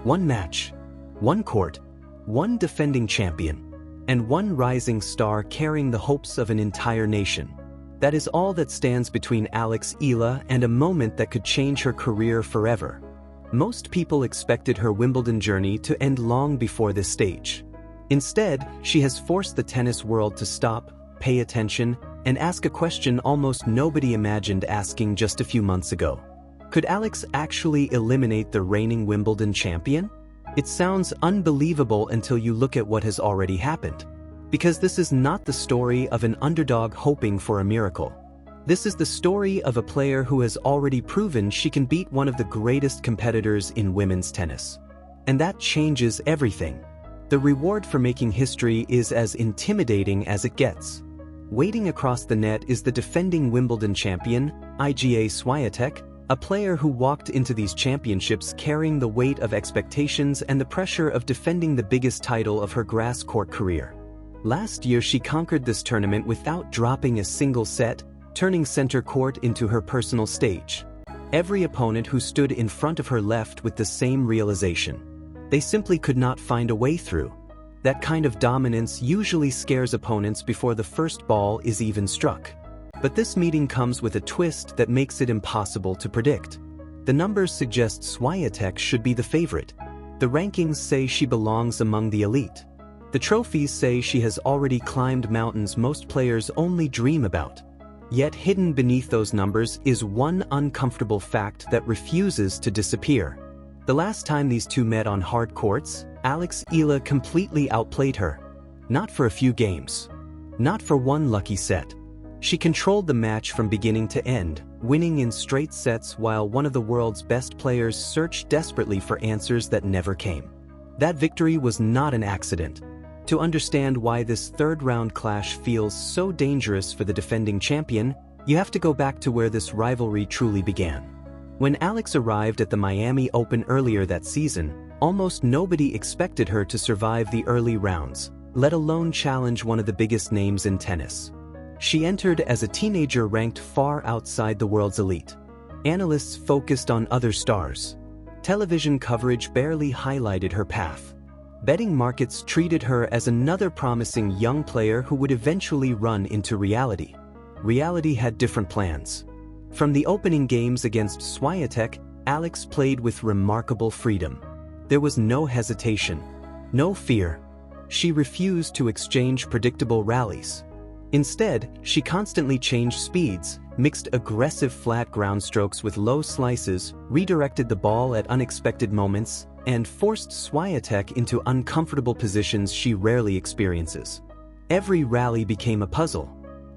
One match, one court, one defending champion, and one rising star carrying the hopes of an entire nation. That is all that stands between Alex Eala and a moment that could change her career forever. Most people expected her Wimbledon journey to end long before this stage. Instead, she has forced the tennis world to stop, pay attention, and ask a question almost nobody imagined asking just a few months ago. Could Alex actually eliminate the reigning Wimbledon champion? It sounds unbelievable until you look at what has already happened. Because this is not the story of an underdog hoping for a miracle. This is the story of a player who has already proven she can beat one of the greatest competitors in women's tennis. And that changes everything. The reward for making history is as intimidating as it gets. Waiting across the net is the defending Wimbledon champion, Iga Swiatek, a player who walked into these championships carrying the weight of expectations and the pressure of defending the biggest title of her grass court career. Last year she conquered this tournament without dropping a single set, turning center court into her personal stage. Every opponent who stood in front of her left with the same realization. They simply could not find a way through. That kind of dominance usually scares opponents before the first ball is even struck. But this meeting comes with a twist that makes it impossible to predict. The numbers suggest Swiatek should be the favorite. The rankings say she belongs among the elite. The trophies say she has already climbed mountains most players only dream about. Yet hidden beneath those numbers is one uncomfortable fact that refuses to disappear. The last time these two met on hard courts, Alex Eala completely outplayed her. Not for a few games. Not for one lucky set. She controlled the match from beginning to end, winning in straight sets while one of the world's best players searched desperately for answers that never came. That victory was not an accident. To understand why this third-round clash feels so dangerous for the defending champion, you have to go back to where this rivalry truly began. When Alex arrived at the Miami Open earlier that season, almost nobody expected her to survive the early rounds, let alone challenge one of the biggest names in tennis. She entered as a teenager ranked far outside the world's elite. Analysts focused on other stars. Television coverage barely highlighted her path. Betting markets treated her as another promising young player who would eventually run into reality. Reality had different plans. From the opening games against Swiatek, Alex played with remarkable freedom. There was no hesitation, no fear. She refused to exchange predictable rallies. Instead, she constantly changed speeds, mixed aggressive flat ground strokes with low slices, redirected the ball at unexpected moments, and forced Swiatek into uncomfortable positions she rarely experiences. Every rally became a puzzle.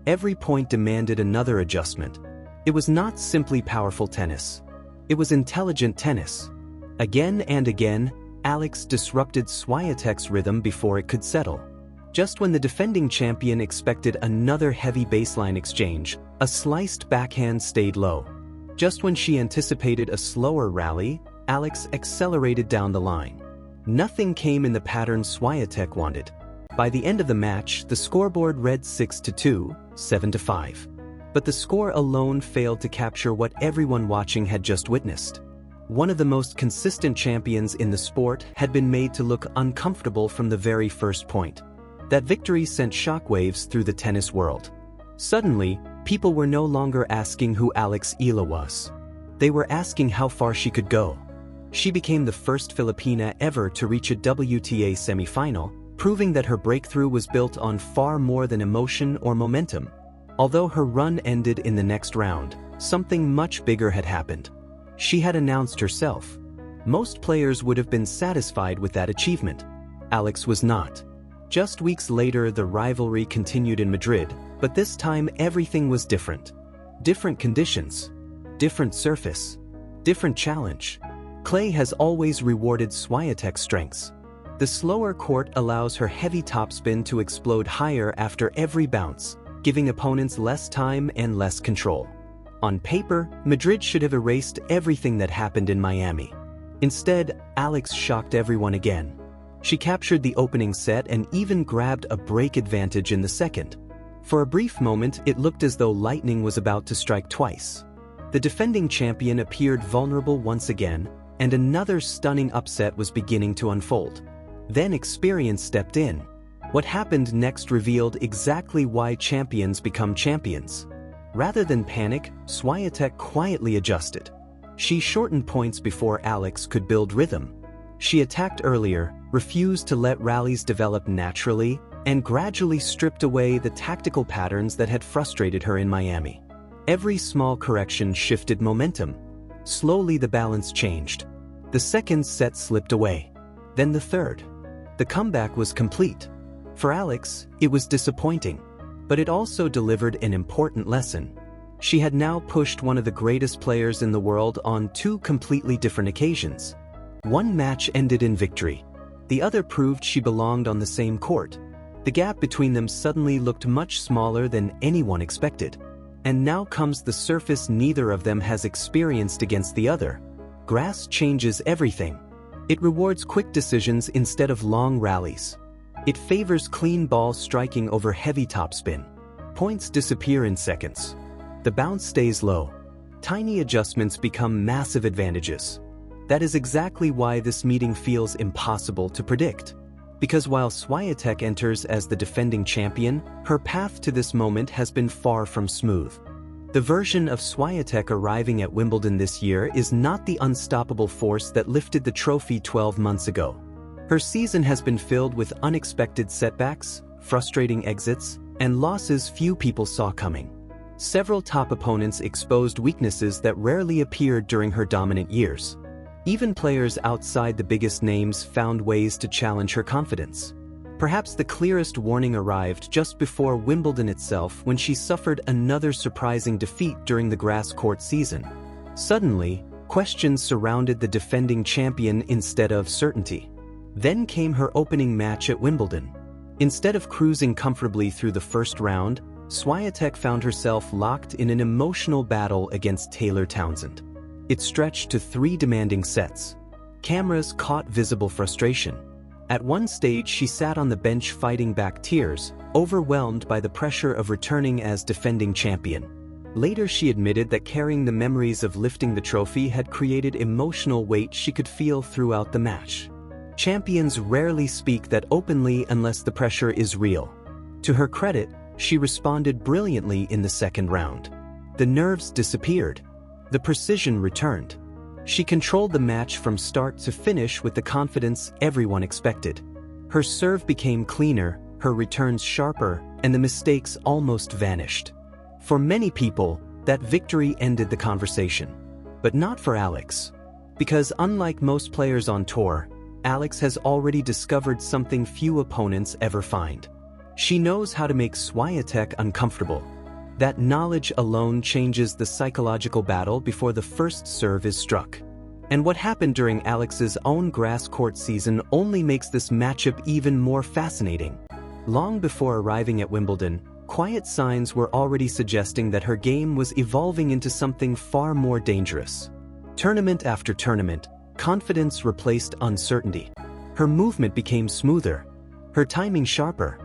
Every point demanded another adjustment. It was not simply powerful tennis. It was intelligent tennis. Again and again, Alex disrupted Swiatek's rhythm before it could settle. Just when the defending champion expected another heavy baseline exchange, a sliced backhand stayed low. Just when she anticipated a slower rally, Alex accelerated down the line. Nothing came in the pattern Swiatek wanted. By the end of the match, the scoreboard read 6-2, 7-5. But the score alone failed to capture what everyone watching had just witnessed. One of the most consistent champions in the sport had been made to look uncomfortable from the very first point. That victory sent shockwaves through the tennis world. Suddenly, people were no longer asking who Alex Eala was. They were asking how far she could go. She became the first Filipina ever to reach a WTA semifinal, proving that her breakthrough was built on far more than emotion or momentum. Although her run ended in the next round, something much bigger had happened. She had announced herself. Most players would have been satisfied with that achievement. Alex was not. Just weeks later, the rivalry continued in Madrid, but this time everything was different. Different conditions, different surface, different challenge. Clay has always rewarded Swiatek's strengths. The slower court allows her heavy topspin to explode higher after every bounce, giving opponents less time and less control. On paper, Madrid should have erased everything that happened in Miami. Instead, Alex shocked everyone again. She captured the opening set and even grabbed a break advantage in the second. For a brief moment, it looked as though lightning was about to strike twice. The defending champion appeared vulnerable once again, and another stunning upset was beginning to unfold. Then experience stepped in. What happened next revealed exactly why champions become champions. Rather than panic, Swiatek quietly adjusted. She shortened points before Alex could build rhythm. She attacked earlier, refused to let rallies develop naturally, and gradually stripped away the tactical patterns that had frustrated her in Miami. Every small correction shifted momentum. Slowly the balance changed. The second set slipped away. Then the third. The comeback was complete. For Alex, it was disappointing, but it also delivered an important lesson. She had now pushed one of the greatest players in the world on two completely different occasions. One match ended in victory. The other proved she belonged on the same court. The gap between them suddenly looked much smaller than anyone expected. And now comes the surface neither of them has experienced against the other. Grass changes everything. It rewards quick decisions instead of long rallies. It favors clean ball striking over heavy topspin. Points disappear in seconds. The bounce stays low. Tiny adjustments become massive advantages. That is exactly why this meeting feels impossible to predict. Because while Swiatek enters as the defending champion, her path to this moment has been far from smooth. The version of Swiatek arriving at Wimbledon this year is not the unstoppable force that lifted the trophy 12 months ago. Her season has been filled with unexpected setbacks, frustrating exits, and losses few people saw coming. Several top opponents exposed weaknesses that rarely appeared during her dominant years. Even players outside the biggest names found ways to challenge her confidence. Perhaps the clearest warning arrived just before Wimbledon itself when she suffered another surprising defeat during the grass court season. Suddenly, questions surrounded the defending champion instead of certainty. Then came her opening match at Wimbledon. Instead of cruising comfortably through the first round, Swiatek found herself locked in an emotional battle against Taylor Townsend. It stretched to 3 demanding sets. Cameras caught visible frustration. At one stage she sat on the bench fighting back tears, overwhelmed by the pressure of returning as defending champion. Later she admitted that carrying the memories of lifting the trophy had created emotional weight she could feel throughout the match. Champions rarely speak that openly unless the pressure is real. To her credit, she responded brilliantly in the second round. The nerves disappeared. The precision returned. She controlled the match from start to finish with the confidence everyone expected. Her serve became cleaner, her returns sharper, and the mistakes almost vanished. For many people, that victory ended the conversation. But not for Alex. Because unlike most players on tour, Alex has already discovered something few opponents ever find. She knows how to make Swiatek uncomfortable. That knowledge alone changes the psychological battle before the first serve is struck. And what happened during Alex's own grass court season only makes this matchup even more fascinating. Long before arriving at Wimbledon, quiet signs were already suggesting that her game was evolving into something far more dangerous. Tournament after tournament, confidence replaced uncertainty. Her movement became smoother, her timing sharper,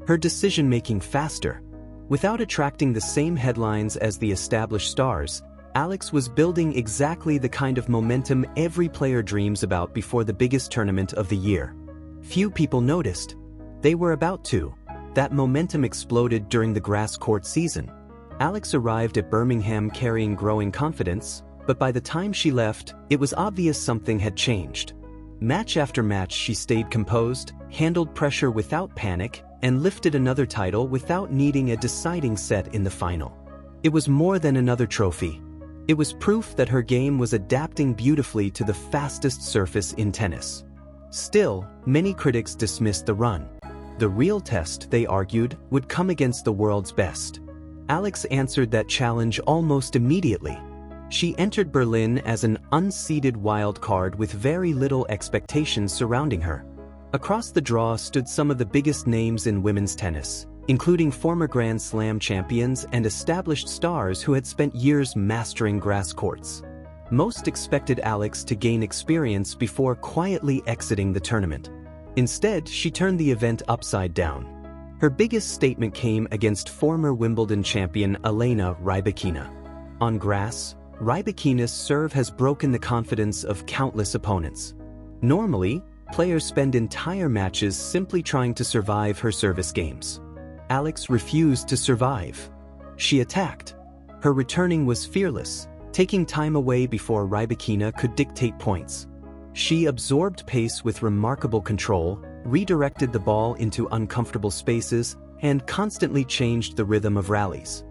her decision-making faster. Without attracting the same headlines as the established stars, Alex was building exactly the kind of momentum every player dreams about before the biggest tournament of the year. Few people noticed. They were about to. That momentum exploded during the grass court season. Alex arrived at Birmingham carrying growing confidence, but by the time she left, it was obvious something had changed. Match after match she stayed composed, handled pressure without panic, and lifted another title without needing a deciding set in the final. It was more than another trophy. It was proof that her game was adapting beautifully to the fastest surface in tennis. Still, many critics dismissed the run. The real test, they argued, would come against the world's best. Alex answered that challenge almost immediately. She entered Berlin as an unseeded wild card with very little expectations surrounding her. Across the draw stood some of the biggest names in women's tennis, including former Grand Slam champions and established stars who had spent years mastering grass courts. Most expected Alex to gain experience before quietly exiting the tournament. Instead, she turned the event upside down. Her biggest statement came against former Wimbledon champion Elena Rybakina. On grass, Rybakina's serve has broken the confidence of countless opponents. Normally, players spend entire matches simply trying to survive her service games. Alex refused to survive. She attacked. Her returning was fearless, taking time away before Rybakina could dictate points. She absorbed pace with remarkable control, redirected the ball into uncomfortable spaces, and constantly changed the rhythm of rallies.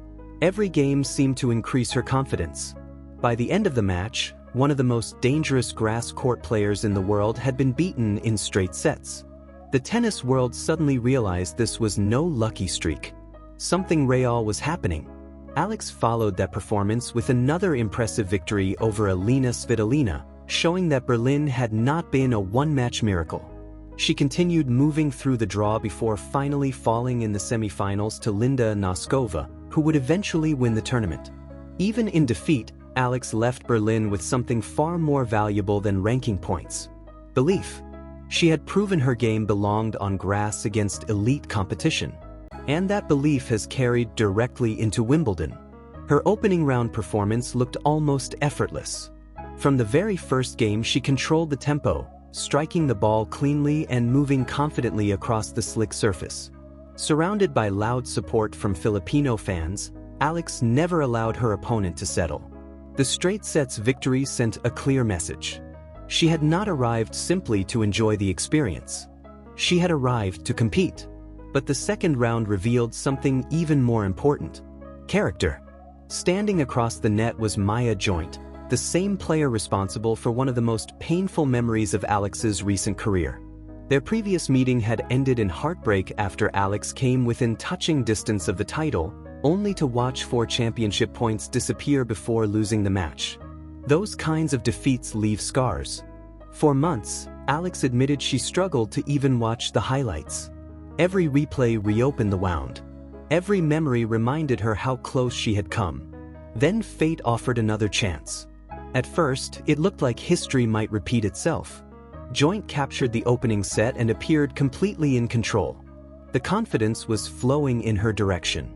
Every game seemed to increase her confidence. By the end of the match, one of the most dangerous grass court players in the world had been beaten in straight sets. The tennis world suddenly realized this was no lucky streak. Something real was happening. Alex followed that performance with another impressive victory over Elena Svitolina, showing that Berlin had not been a one-match miracle. She continued moving through the draw before finally falling in the semifinals to Linda Noskova, who would eventually win the tournament. Even in defeat, Alex left Berlin with something far more valuable than ranking points: belief. She had proven her game belonged on grass against elite competition, and that belief has carried directly into Wimbledon. Her opening round performance looked almost effortless. From the very first game, she controlled the tempo, striking the ball cleanly and moving confidently across the slick surface. Surrounded by loud support from Filipino fans, Alex never allowed her opponent to settle. The straight sets victory sent a clear message. She had not arrived simply to enjoy the experience. She had arrived to compete. But the second round revealed something even more important: character. Standing across the net was Maya Joint, the same player responsible for one of the most painful memories of Alex's recent career. Their previous meeting had ended in heartbreak after Alex came within touching distance of the title, only to watch 4 championship points disappear before losing the match. Those kinds of defeats leave scars. For months, Alex admitted she struggled to even watch the highlights. Every replay reopened the wound. Every memory reminded her how close she had come. Then fate offered another chance. At first, it looked like history might repeat itself. Joint captured the opening set and appeared completely in control. The confidence was flowing in her direction.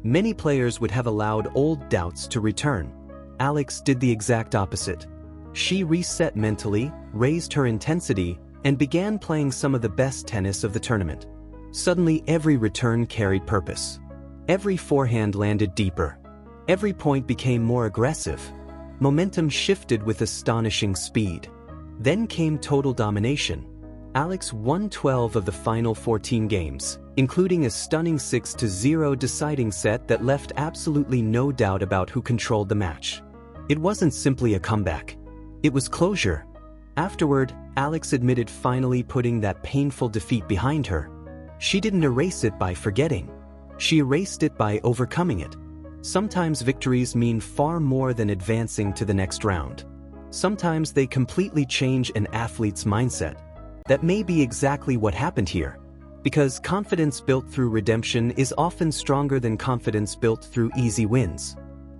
Many players would have allowed old doubts to return. Alex did the exact opposite. She reset mentally, raised her intensity, and began playing some of the best tennis of the tournament. Suddenly, every return carried purpose. Every forehand landed deeper. Every point became more aggressive. Momentum shifted with astonishing speed. Then came total domination. Alex won 12 of the final 14 games, including a stunning 6-0 deciding set that left absolutely no doubt about who controlled the match. It wasn't simply a comeback. It was closure. Afterward, Alex admitted finally putting that painful defeat behind her. She didn't erase it by forgetting. She erased it by overcoming it. Sometimes victories mean far more than advancing to the next round. Sometimes they completely change an athlete's mindset. That may be exactly what happened here. Because confidence built through redemption is often stronger than confidence built through easy wins.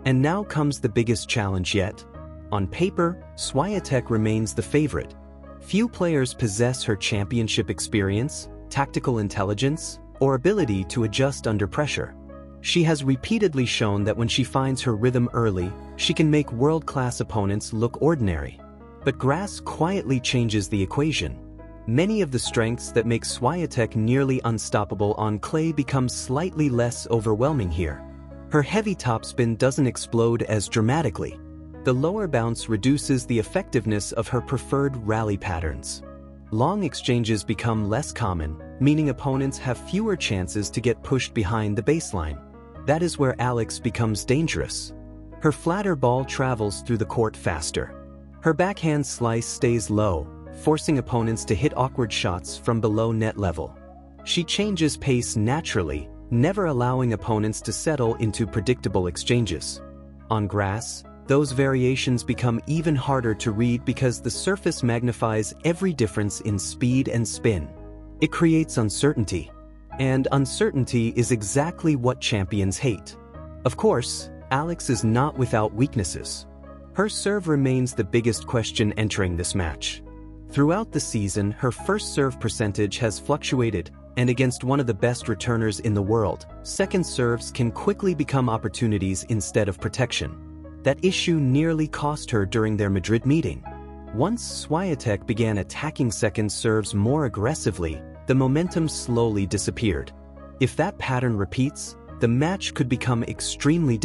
And now comes the biggest challenge yet. On paper, Swiatek remains the favorite. Few players possess her championship experience, tactical intelligence, or ability to adjust under pressure. She has repeatedly shown that when she finds her rhythm early, she can make world-class opponents look ordinary. But grass quietly changes the equation. Many of the strengths that make Swiatek nearly unstoppable on clay become slightly less overwhelming here. Her heavy topspin doesn't explode as dramatically. The lower bounce reduces the effectiveness of her preferred rally patterns. Long exchanges become less common, meaning opponents have fewer chances to get pushed behind the baseline. That is where Alex becomes dangerous. Her flatter ball travels through the court faster. Her backhand slice stays low, forcing opponents to hit awkward shots from below net level. She changes pace naturally, never allowing opponents to settle into predictable exchanges. On grass, those variations become even harder to read because the surface magnifies every difference in speed and spin. It creates uncertainty. And uncertainty is exactly what champions hate. Of course, Alex is not without weaknesses. Her serve remains the biggest question entering this match. Throughout the season, her first serve percentage has fluctuated, and against one of the best returners in the world, second serves can quickly become opportunities instead of protection. That issue nearly cost her during their Madrid meeting. Once Swiatek began attacking second serves more aggressively, the momentum slowly disappeared. If that pattern repeats, the match could become extremely